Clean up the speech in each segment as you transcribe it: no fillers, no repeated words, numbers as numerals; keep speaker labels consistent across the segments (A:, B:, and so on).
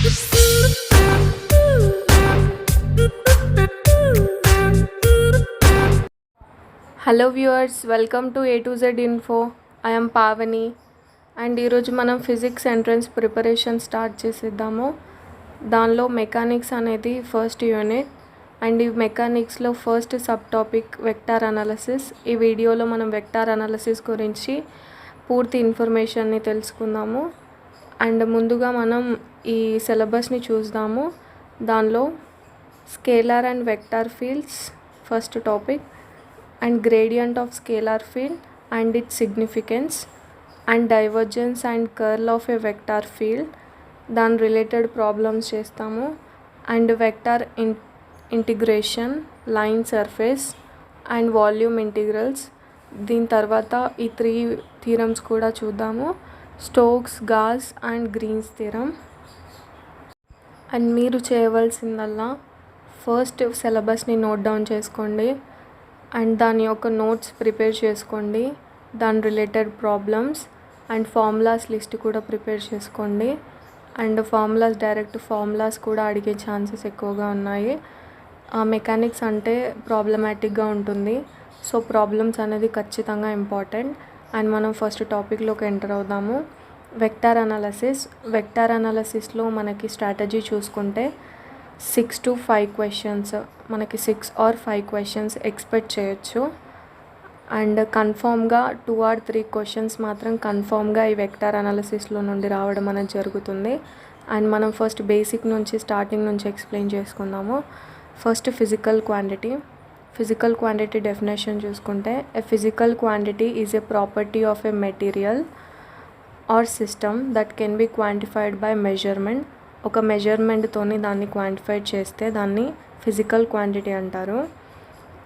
A: Hello viewers, welcome to A to Z info. I am Pavani and ఈరోజు మనం physics entrance preparation start చేసేద్దాము. దానిలో mechanics అనేది first unit and ఈ మెకానిక్స్లో first sub topic vector analysis. ఈ వీడియోలో మనం వెక్టార్ అనాలిసిస్ గురించి పూర్తి ఇన్ఫర్మేషన్ని తెలుసుకుందాము. అండ్ ముందుగా మనం ఈ సిలబస్ని చూద్దాము. దానిలో scalar and vector fields first topic, and gradient of scalar field and its significance, and divergence and curl of a vector field, దాని రిలేటెడ్ ప్రాబ్లమ్స్ చేస్తాము. And vector integration, line surface and volume integrals. దీని తర్వాత ఈ 3 theorems కూడా చూద్దాము, Stokes, Gauss and Green's theorem. అండ్ మీరు చేయవలసిందల్లా ఫస్ట్ సిలబస్ని నోట్ డౌన్ చేసుకోండి అండ్ దాని యొక్క నోట్స్ ప్రిపేర్ చేసుకోండి. దాని related problems and formulas list కూడా ప్రిపేర్ చేసుకోండి. అండ్ డైరెక్ట్ ఫార్ములాస్ కూడా అడిగే ఛాన్సెస్ ఎక్కువగా ఉన్నాయి. మెకానిక్స్ అంటే ప్రాబ్లమాటిక్గా ఉంటుంది, సో ప్రాబ్లమ్స్ అనేది ఖచ్చితంగా ఇంపార్టెంట్. అండ్ మనం ఫస్ట్ టాపిక్లోకి ఎంటర్ అవుదాము. వెక్టార్ అనాలిసిస్లో మనకి స్ట్రాటజీ చూసుకుంటే 6 to 5 క్వశ్చన్స్, మనకి 6 or 5 క్వశ్చన్స్ ఎక్స్పెక్ట్ చేయొచ్చు. అండ్ కన్ఫామ్గా 2 or 3 క్వశ్చన్స్ మాత్రం కన్ఫామ్గా ఈ వెక్టార్ అనాలిసిస్లో నుండి రావడం అనేది జరుగుతుంది. అండ్ మనం ఫస్ట్ బేసిక్ నుంచి స్టార్టింగ్ నుంచి ఎక్స్ప్లెయిన్ చేసుకుందాము. ఫస్ట్ ఫిజికల్ క్వాంటిటీ డెఫినేషన్ చూసుకుంటే, a physical quantity is a property of a material or system that can be quantified by measurement. ఒక మెజర్మెంట్తోని దాన్ని క్వాంటిఫై చేస్తే దాన్ని ఫిజికల్ క్వాంటిటీ అంటారు.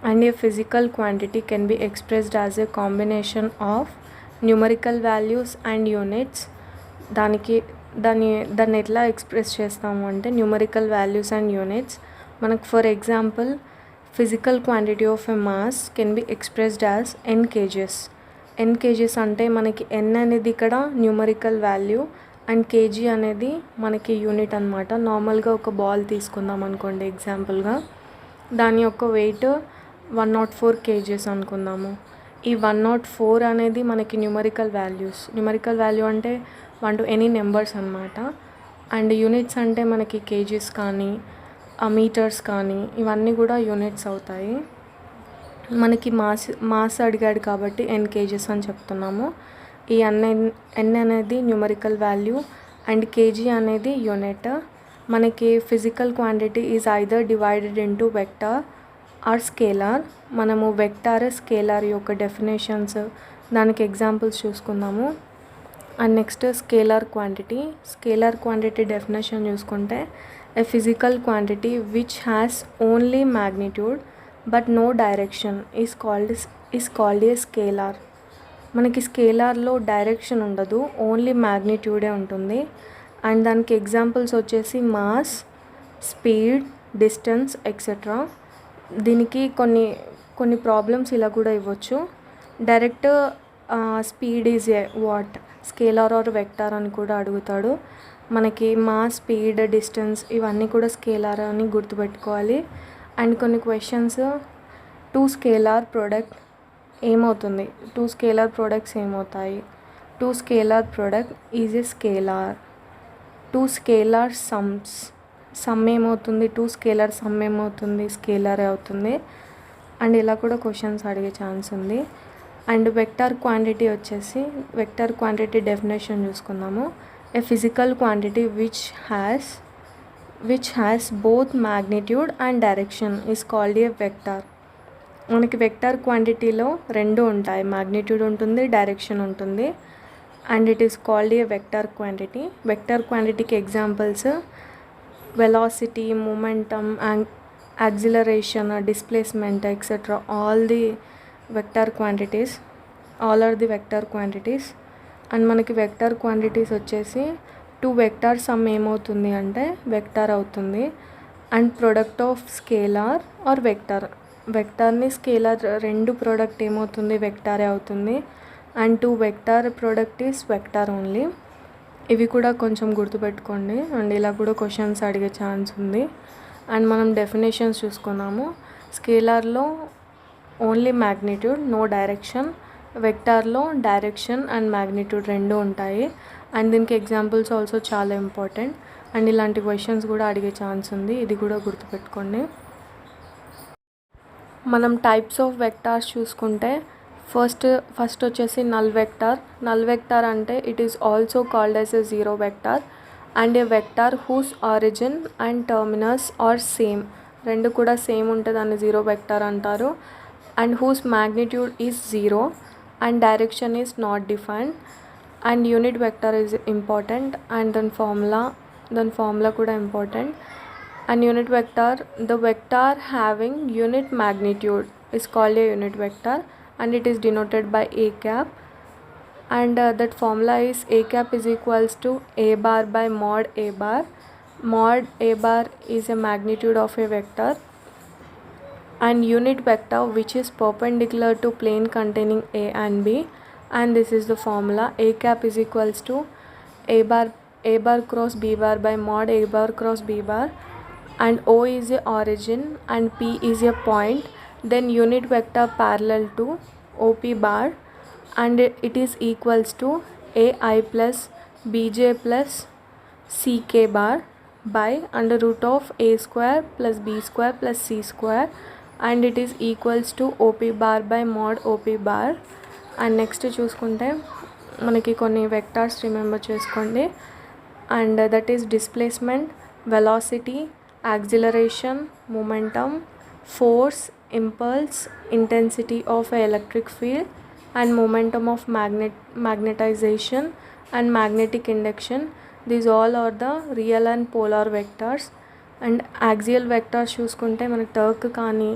A: అండ్ ఈ physical quantity can be expressed as a combination of numerical values and units. దాన్ని ఎట్లా express చేస్తాము అంటే న్యూమరికల్ వాల్యూస్ అండ్ యూనిట్స్. మనకు for example physical quantity of a mass can be expressed as n kgs అంటే మనకి n అనేది ఇక్కడ numerical value and kg అనేది మనకి యూనిట్ అనమాట. నార్మల్గా ఒక బాల్ తీసుకుందాం అనుకోండి ఎగ్జాంపుల్గా, దాని యొక్క వెయిట్ 104 kgs అనుకుందాము. ఈ 104 అనేది మనకి న్యూమరికల్ వాల్యూ అంటే 1 to any నెంబర్స్ అనమాట. అండ్ యూనిట్స్ అంటే మనకి కేజీస్ కానీ మీటర్స్ కానీ ఇవన్నీ కూడా యూనిట్స్ అవుతాయి. మనకి మాస్ అడిగాడు కాబట్టి n kgs అని చెప్తున్నాము. ఈ n అనేది న్యూమరికల్ వాల్యూ అండ్ కేజీ అనేది యూనిట్. మనకి physical quantity is either divided into vector or scalar. మనము వెక్టార్, స్కేలార్ యొక్క డెఫినేషన్స్, దానికి ఎగ్జాంపుల్స్ చూసుకుందాము. And next scalar quantity definition చూసుకుంటే, a physical quantity which has only magnitude but no direction is called a scalar. మనకి స్కేలార్లో direction ఉండదు, only మ్యాగ్నిట్యూడే ఉంటుంది. And దానికి ఎగ్జాంపుల్స్ వచ్చేసి మాస్, స్పీడ్, డిస్టెన్స్ ఎక్సెట్రా. దీనికి కొన్ని ప్రాబ్లమ్స్ ఇలా కూడా ఇవ్వచ్చు. Direct speed is a what, scalar or vector అని కూడా అడుగుతాడు. మనకి మాస్, స్పీడ్, డిస్టెన్స్ ఇవన్నీ కూడా స్కేలార్ అని గుర్తుపెట్టుకోవాలి. అండ్ కొన్ని క్వశ్చన్స్ 2 స్కేలార్ ప్రోడక్ట్ ఏమవుతుంది, 2 స్కేలార్ ప్రొడక్ట్స్ ఏమవుతాయి, 2 scalar product is a scalar. 2 scalar some ఏమవుతుంది, 2 స్కేలార్ సమ్ ఏమవుతుంది, స్కేలారే అవుతుంది. అండ్ ఇలా కూడా క్వశ్చన్స్ అడిగే ఛాన్స్ ఉంది. అండ్ వెక్టార్ క్వాంటిటీ డెఫినేషన్ చూసుకుందాము. A physical quantity which has both magnitude and direction is called a vector. మనకి వెక్టార్ క్వాంటిటీలో 2 ఉంటాయి, మ్యాగ్నిట్యూడ్ ఉంటుంది, డైరెక్షన్ ఉంటుంది. And it is called a vector క్వాంటిటీకి examples velocity, momentum, acceleration, displacement etcetera. All are the vector quantities. And మనకి vector quantities వచ్చేసి 2 vector sum ఏమవుతుంది అంటే వెక్టార్ అవుతుంది. And product of scalar or వెక్టార్ని స్కేలార్ 2 ప్రోడక్ట్ ఏమవుతుంది, వెక్టారే అవుతుంది. And 2 vector product is vector only. ఇవి కూడా కొంచెం గుర్తుపెట్టుకోండి అండ్ ఇలా కూడా క్వశ్చన్స్ అడిగే ఛాన్స్ ఉంది. అండ్ మనం డెఫినేషన్స్ చూసుకున్నాము. స్కేలార్లో ఓన్లీ మ్యాగ్నిట్యూడ్, నో డైరెక్షన్. వెక్టార్లో డైరెక్షన్ అండ్ మ్యాగ్నిట్యూడ్ రెండు ఉంటాయి. అండ్ దీనికి ఎగ్జాంపుల్స్ ఆల్సో చాలా ఇంపార్టెంట్. అండ్ ఇలాంటి క్వశ్చన్స్ కూడా అడిగే ఛాన్స్ ఉంది, ఇది కూడా గుర్తుపెట్టుకోండి. మనం టైప్స్ ఆఫ్ వెక్టార్స్ చూసుకుంటే ఫస్ట్ వచ్చేసి నల్ వెక్టార్ అంటే it is also called as a zero vector and a vector whose origin and terminus are same, రెండు కూడా సేమ్ ఉంటే దాన్ని జీరో వెక్టార్ అంటారు. And whose magnitude is zero and direction is not defined. And unit vector is important and దాని formula కూడా important. And unit vector, the vector having unit magnitude is called a unit vector and it is denoted by a cap. And that formula is a cap is equals to a bar by mod a bar. Mod a bar is a magnitude of a vector and unit vector which is perpendicular to plane containing a and b. And this is the formula. A cap is equals to a bar cross b bar by mod a bar cross b bar. And O is a origin and P is a point, then unit vector parallel to OP bar and it is equals to AI plus BJ plus CK bar by under root of A square plus B square plus C square and it is equals to OP bar by mod OP bar. And next చూసుకుంటే మనకి కొన్ని vectors remember చేసుకోండి. And that is displacement, velocity, acceleration, momentum, force, impulse, intensity of an electric field and momentum of magnetization and magnetic induction. These all are the real and polar vectors. And axial vectors చూసుకుంటే మనకి torque కానీ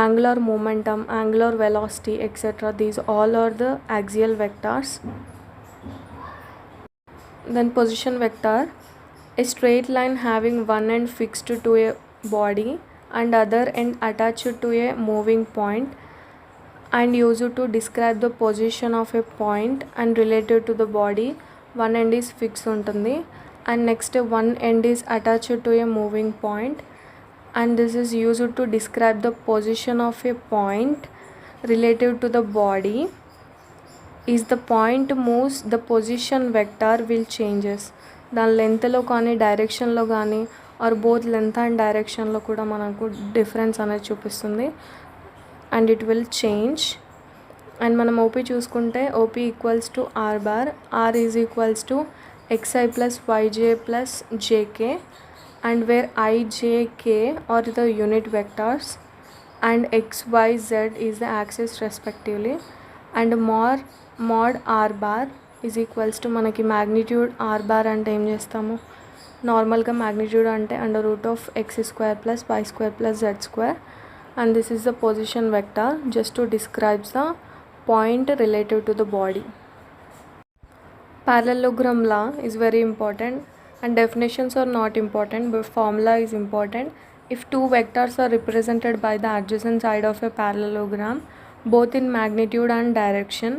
A: angular momentum, angular velocity etc. These all are the axial vectors. Then position vector, a straight line having one end fixed to a body and other end attached to a moving point and used to describe the position of a point and related to the body. One end is fixed ఉంటుంది and next one end is attached to a moving point and this is used to describe the position of a point relative to the body. Is the point moves, the position vector will changes. దాని లెంత్లో కానీ డైరెక్షన్లో కానీ are both length and డైరెక్షన్లో కూడా మనకు difference అనేది చూపిస్తుంది and it will change. And మనం ఓపీ చూసుకుంటే OP equals to R bar, R is equals to x i plus y j plus z k and where i j k are the unit vectors and XYZ is the axis respectively. And mod R bar is equals to మనకి magnitude R bar అంటే ఏం చేస్తాము, నార్మల్గా magnitude అంటే under root of x square plus y square plus z square and this is the position vector just to describes the point relative to the body. Parallelogram law is very important and definitions are not important but formula is important. If two vectors are represented by the adjacent side of a parallelogram both in magnitude and direction,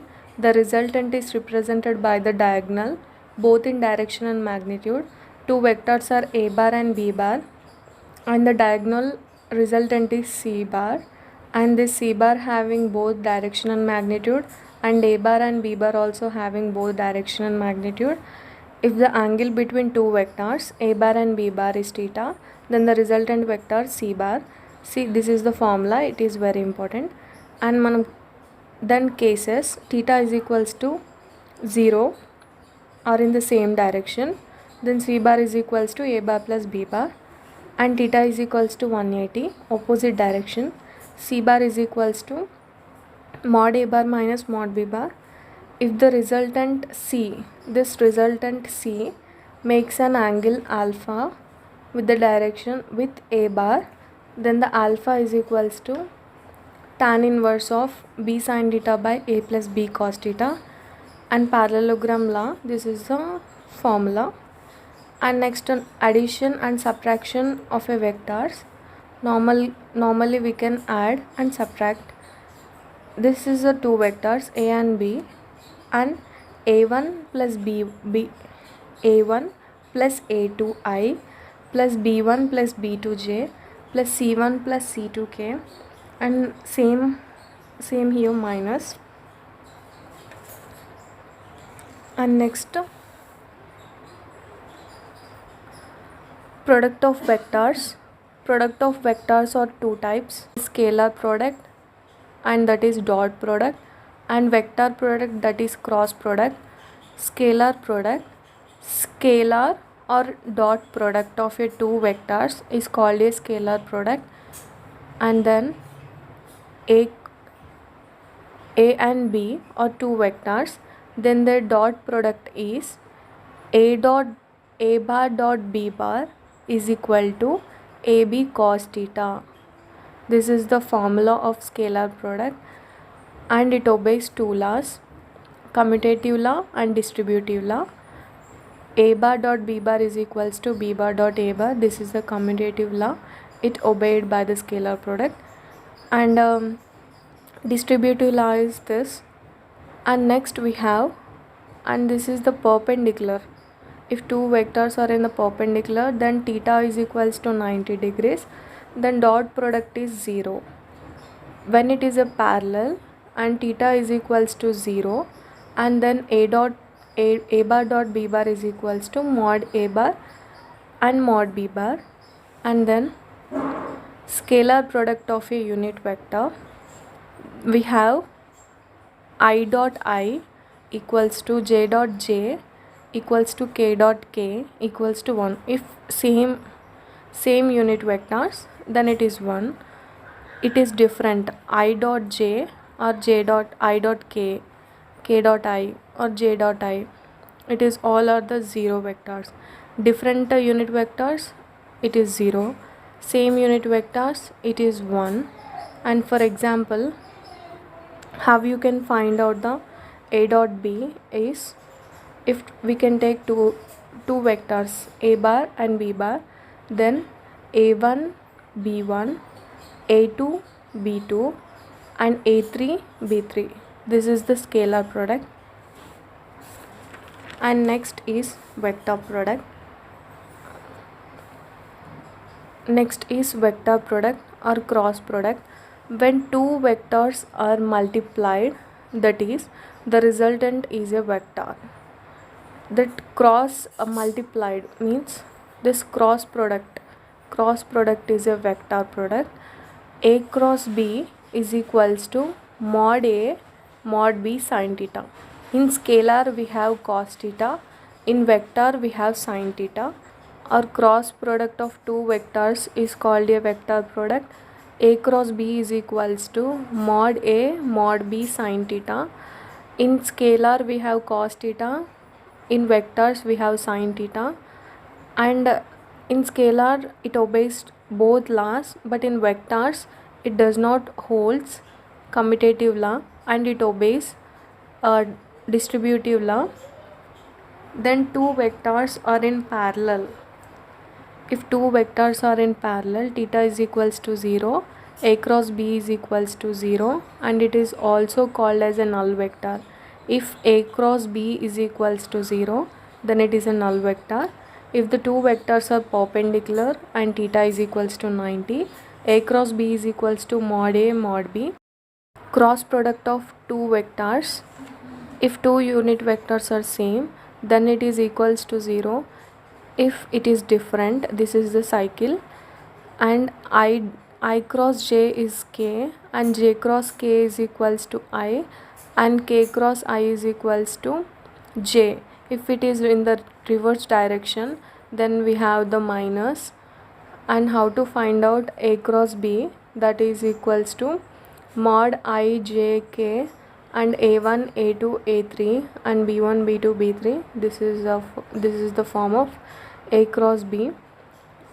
A: the resultant is represented by the diagonal both in direction and magnitude. Two vectors are a bar and b bar and the diagonal resultant is c bar and this c bar having both direction and magnitude and a bar and b bar also having both direction and magnitude. If the angle between two vectors a bar and b bar is theta, then the resultant vector c bar. See, this is the formula, it is very important. And manam then cases theta is equals to 0 or in the same direction, then c bar is equals to a bar plus b bar and theta is equals to 180 opposite direction. C bar is equals to mod a bar minus mod b bar. If the resultant C makes an angle alpha with the direction with a bar, then the alpha is equals to tan inverse of b sin theta by a plus b cos theta. And parallelogram law, this is the formula. And next on addition and subtraction of a vectors, normally we can add and subtract. This is the two vectors a and b and a1 plus b a1 plus a2i plus b1 plus b2j plus c1 plus c2k, and same here minus. And next, product of vectors. Product of vectors are two types: scalar product, and that is dot product, and vector product, that is cross product. Scalar product, scalar or dot product of a two vectors is called a scalar product. And then a and b are two vectors, then their dot product is a bar dot b bar is equal to ab cos theta. This is the formula of scalar product, and it obeys two laws: commutative law and distributive law. A bar dot b bar is equals to b bar dot a bar. This is the commutative law. It obeyed by the scalar product. And distributive law is this. And next we have, and this is the perpendicular. If two vectors are in the perpendicular, then theta is equals to 90 degrees, then dot product is 0. When it is a parallel and theta is equals to 0, and then a bar dot b bar is equals to mod a bar and mod b bar. And then scalar product of a unit vector, we have I dot I equals to j dot j equals to k dot k equals to 1. If same unit vectors, then it is 1. It is different, I dot j or j dot I dot k, k dot I or j dot I, it is all are the 0 vectors. Different unit vectors, it is 0. Same unit vectors, it is 1. And for example, how you can find out the a dot b is, if we can take two vectors a bar and b bar, then a1 b1, a2 b2 and a3 b3. This is the scalar product. And next is vector product. Next is vector product or cross product. When two vectors are multiplied, that is, the resultant is a vector. That cross multiplied means this cross product is a vector product. A cross b is equals to mod a mod b sin theta. In scalar we have cos theta, in vector we have sin theta. Our cross product of two vectors is called a vector product. A cross b is equals to mod a mod b sin theta. In scalar we have cos theta, in vectors we have sin theta. And in scalar it obeys both laws, but in vectors it does not holds commutative law and it obeys distributive law. Then two vectors are in parallel. If two vectors are in parallel, theta is equals to 0, a cross b is equals to 0, and it is also called as a null vector. If a cross b is equals to 0, then it is a null vector. If the two vectors are perpendicular and theta is equals to 90, a cross b is equals to mod a mod b. Cross product of two vectors, if two unit vectors are same, then it is equals to 0. If it is different, this is the cycle, and I cross j is k and j cross k is equals to I, and k cross I is equals to j. If it is in the reverse direction, then we have the minus. And how to find out a cross b, that is equals to mod I j k and a1 a2 a3 and b1 b2 b3. This is the form of a cross b.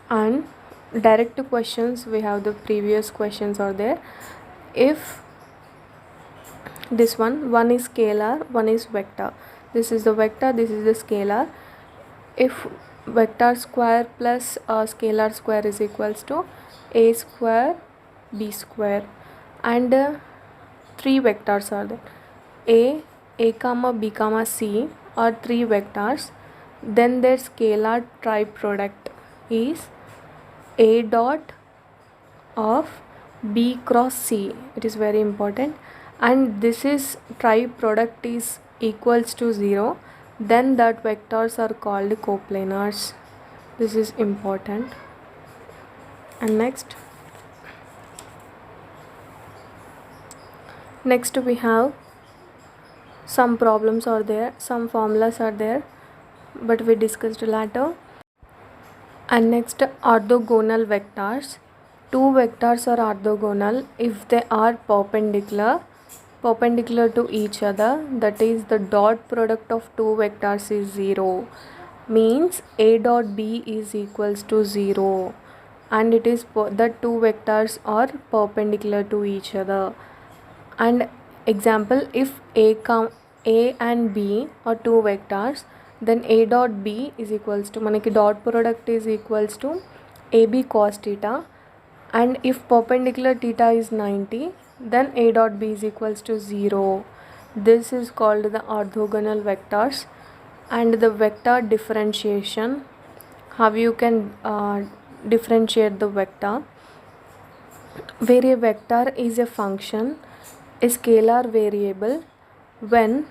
A: And direct questions, we have the previous questions are there. If this one is scalar, one is vector, this is the vector, this is the scalar. If vector square plus scalar square is equals to a square b square, and three vectors are there, a comma b comma c are three vectors. then their scalar triproduct is A dot of B cross C. It is very important, and this is triproduct is equals to 0, then that vectors are called coplanars. This is important. And next we have some problems are there, some formulas are there, but we discussed later. And next, orthogonal vectors. Two vectors are orthogonal if they are perpendicular to each other, that is the dot product of two vectors is 0, means A dot B is equals to 0, and it is the two vectors are perpendicular to each other. And example, if A and B are two vectors, then A dot B is equals to, manaki dot product is equals to AB cos theta, and if perpendicular theta is 90, then A dot B is equals to 0. This is called the orthogonal vectors. And the vector differentiation, how you can differentiate the vector, where a vector is a function, a scalar variable, when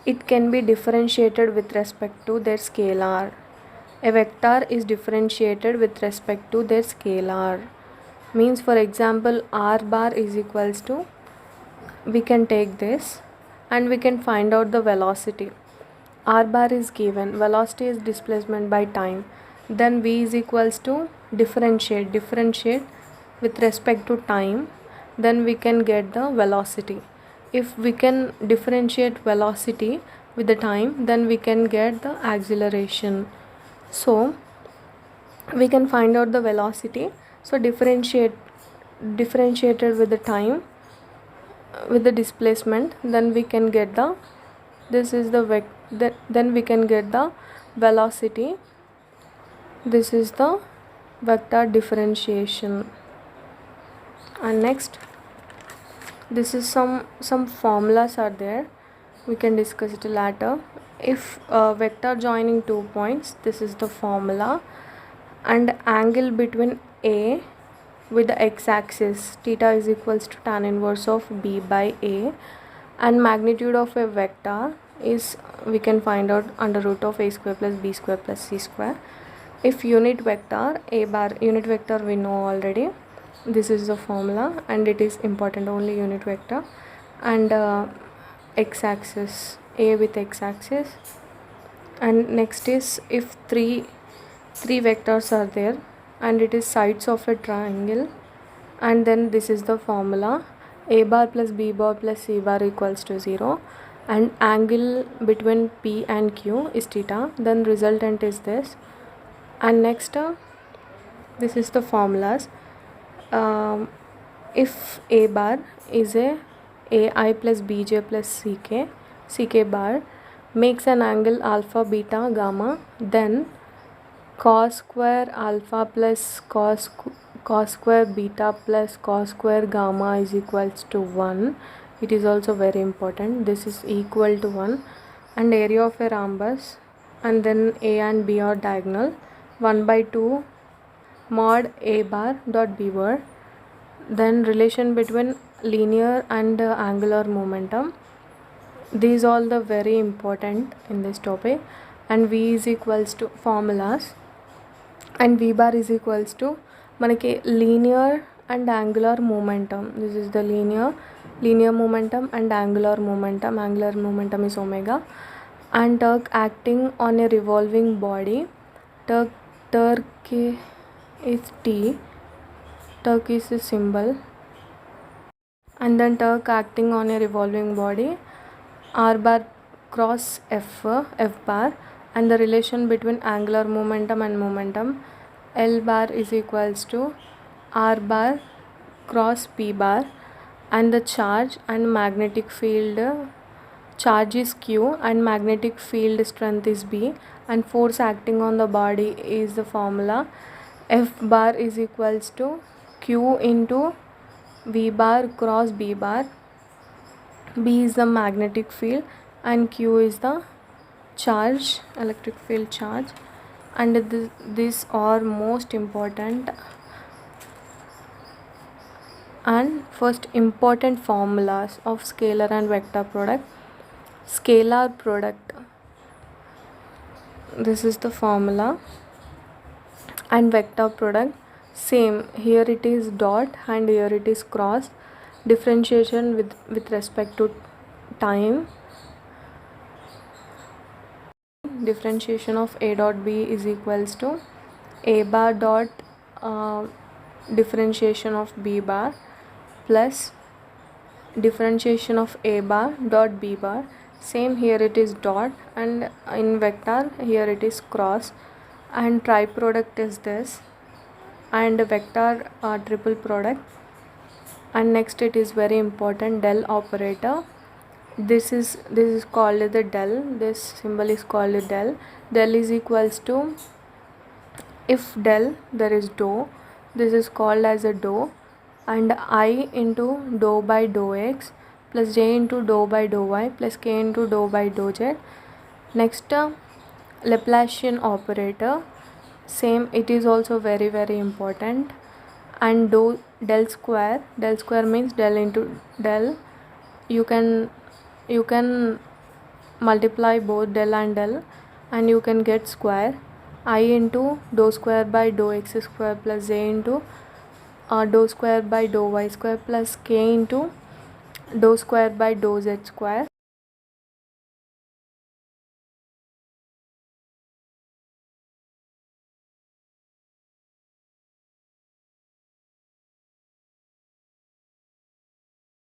A: it can be differentiated with respect to their scalar. A vector is differentiated with respect to their scalar. Means, for example, r bar is equals to, we can take this and we can find out the velocity. R bar is given, velocity is displacement by time, then v is equals to differentiate with respect to time, then we can get the velocity. If we can differentiate velocity with the time, then we can get the acceleration. So we can find out the velocity, so differentiated with the time, with the displacement, then we can get the, this is the then we can get the velocity. This is the vector differentiation. And next, this is some formulas are there, we can discuss it later. If vector joining 2 points, this is the formula. And angle between A with the x-axis, theta is equals to tan inverse of B by A, and magnitude of a vector is, we can find out under root of A square plus B square plus C square. If unit vector, A bar, unit vector we know already, this is the formula, and it is important, only unit vector. And x-axis, A with x-axis. And next is, if three vectors are there and it is sides of a triangle, and then this is the formula, A bar plus B bar plus C bar equals to 0, and angle between P and Q is theta, then resultant is this. And next, this is the formulas. If A bar is a AI plus BJ plus CK bar makes an angle alpha beta gamma, then cos square alpha plus cos square beta plus cos square gamma is equals to 1. It is also very important, this is equal to 1. And area of a rhombus, and then A and B are diagonal, 1 by 2 mod A bar dot B bar. Then relation between linear and angular momentum, these all the very important in this topic. And V is equals to formulas, and V bar is equals to manaki linear and angular momentum. This is the linear momentum and angular momentum is omega. And torque acting on a revolving body, torque is T, torque is a symbol. And then torque acting on a revolving body, R bar cross F bar. And the relation between angular momentum and momentum, L bar is equals to R bar cross P bar. And the charge and magnetic field, charge is Q and magnetic field strength is B, and force acting on the body is the formula, F bar is equals to Q into V bar cross B bar. B is the magnetic field and Q is the charge, electric field charge, and these are most important. And first important formulas of scalar and vector product. Scalar product, this is the formula, and vector product same, here it is dot and here it is cross. Differentiation with respect to time. Differentiation of a dot b is equals to a bar dot differentiation of b bar plus differentiation of a bar dot b bar. Same, here it is dot, and in vector here it is cross, and triproduct is this, and vector triple product. And next it is very important, del operator. This is called the del, this symbol is called del. Del is equals to, if del there is dou, this is called as a dou, and I into dou by dou x plus j into dou by dou y plus k into dou by dou z. Next Laplacian operator, same, it is also very important. And del square means del into del. You can multiply both del and del and you can get square. I into dou square by dou x square plus j into dou square by dou y square plus k into dou square by dou z square.